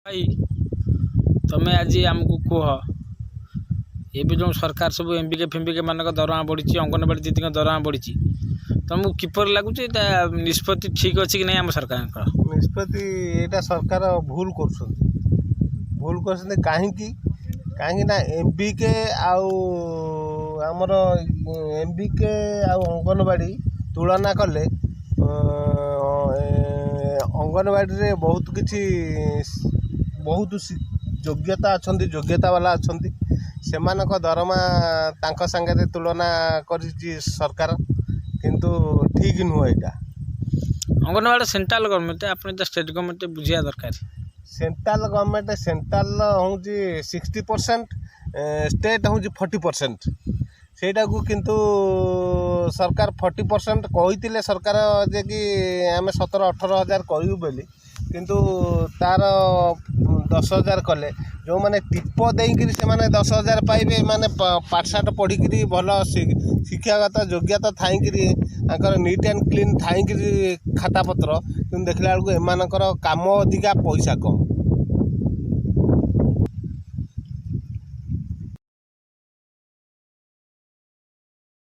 भाई तमें आज आमको कह ଏବେ ଯେଉଁ ସରକାର ସବୁ ଏମ୍ବିକେ ଫେମ୍ବିକେ ମାନଙ୍କ ଦରମା ବଢ଼ିଛି, ଅଙ୍ଗନବାଡ଼ି ଦିଦିଙ୍କ ଦରମା ବଢ଼ିଛି, ତମକୁ କିପରି ଲାଗୁଛି ଏଇଟା ନିଷ୍ପତ୍ତି ଠିକ୍ ଅଛି କି ନାହିଁ ଆମ ସରକାରଙ୍କର? ନିଷ୍ପତ୍ତି ଏଇଟା ସରକାର ଭୁଲ କରୁଛନ୍ତି। କାହିଁକି ନା ଏମ୍ବିକେ ଆଉ ଆମର ଏମ୍ବିକେ ଆଉ ଅଙ୍ଗନବାଡ଼ି ତୁଳନା କଲେ ଅଙ୍ଗନବାଡ଼ିରେ ବହୁତ ଯୋଗ୍ୟତା ଅଛନ୍ତି, ଯୋଗ୍ୟତା ବାଲା ଅଛନ୍ତି। ସେମାନଙ୍କ ଦରମା ତାଙ୍କ ସାଙ୍ଗରେ ତୁଳନା କରିଛି ସରକାର, କିନ୍ତୁ ଠିକ୍ ନୁହଁ। ଏଇଟା ଅଙ୍ଗନବାଡ଼ି ସେଣ୍ଟ୍ରାଲ ଗଭର୍ଣ୍ଣମେଣ୍ଟ, ଆପଣ ତ ଷ୍ଟେଟ୍ ଗଭର୍ଣ୍ଣମେଣ୍ଟ ବୁଝିବା ଦରକାର। ସେଣ୍ଟ୍ରାଲ ଗଭର୍ଣ୍ଣମେଣ୍ଟ ହେଉଛି 60%, ଷ୍ଟେଟ୍ ହେଉଛି 40%। ସେଇଟାକୁ କିନ୍ତୁ ସରକାର 40% କହିଥିଲେ ସରକାର ଯେ କି ଆମେ 17-18 ହଜାର କରିବୁ ବୋଲି, କିନ୍ତୁ ତାର 10,000 କଲେ। ଯେଉଁମାନେ ଟିପ ଦେଇକିରି ସେମାନେ 10,000 ପାଇବେ, ମାନେ ପାଠଶାଠ ପଢ଼ିକିରି ଭଲ ଶିକ୍ଷାଗତ ଯୋଗ୍ୟତା ଥାଇକିରି ତାଙ୍କର ନିଟ୍ ଆଣ୍ଡ କ୍ଲିନ୍ ଥାଇକିରି ଖାତାପତ୍ର, କିନ୍ତୁ ଦେଖିଲା ବେଳକୁ ଏମାନଙ୍କର କାମ ଅଧିକା, ପଇସା କମ୍।